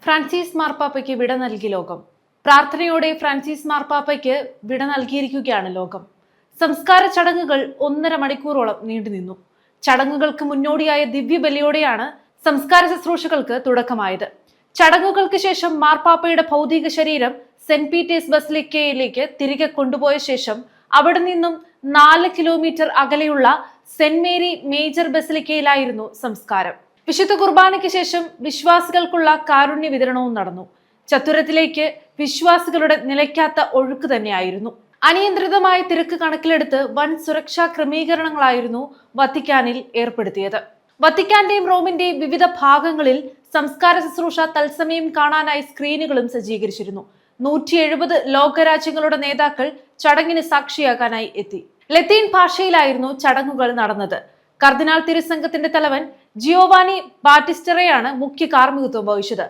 Francis മാർപ്പാപ്പയ്ക്ക് വിട നൽകി ലോകം. പ്രാർത്ഥനയോടെ ഫ്രാൻസിസ് മാർപ്പാപ്പയ്ക്ക് വിട നൽകിയിരിക്കുകയാണ് ലോകം. സംസ്കാര ചടങ്ങുകൾ 1.5 മണിക്കൂറോളം നീണ്ടുനിന്നു. ചടങ്ങുകൾക്ക് മുന്നോടിയായ ദിവ്യബലിയോടെയാണ് സംസ്കാര ശുശ്രൂഷകൾക്ക് തുടക്കമായത്. ചടങ്ങുകൾക്ക് ശേഷം മാർപ്പാപ്പയുടെ ഭൗതിക ശരീരം സെന്റ് പീറ്റേഴ്സ് ബസിലിക്കയിലേക്ക് തിരികെ കൊണ്ടുപോയ ശേഷം അവിടെ നിന്നും 4 കിലോമീറ്റർ അകലെയുള്ള സെന്റ് മേരി മേജർ ബസിലിക്കയിലായിരുന്നു സംസ്കാരം. വിശുദ്ധ കുർബാനയ്ക്ക് ശേഷം വിശ്വാസികൾക്കുള്ള കാരുണ്യ വിതരണവും നടന്നു. ചത്തുരത്തിലേക്ക് വിശ്വാസികളുടെ നിലയ്ക്കാത്ത ഒഴുക്ക് തന്നെയായിരുന്നു. അനിയന്ത്രിതമായ തിരക്ക് കണക്കിലെടുത്ത് വൻ സുരക്ഷാ ക്രമീകരണങ്ങളായിരുന്നു വത്തിക്കാനിൽ ഏർപ്പെടുത്തിയത്. വത്തിക്കാന്റെയും റോമിന്റെയും വിവിധ ഭാഗങ്ങളിൽ സംസ്കാര ശുശ്രൂഷ തത്സമയം കാണാനായി സ്ക്രീനുകളും സജ്ജീകരിച്ചിരുന്നു. 170 ലോകരാജ്യങ്ങളുടെ നേതാക്കൾ ചടങ്ങിന് സാക്ഷിയാകാനായി എത്തി. ലത്തീൻ ഭാഷയിലായിരുന്നു ചടങ്ങുകൾ നടന്നത്. കർദിനാൾ തിരുസംഘത്തിന്റെ തലവൻ ജിയോവാനി ബാറ്റിസ്റ്ററയാണ് മുഖ്യ കാർമ്മികത്വം വഹിച്ചത്.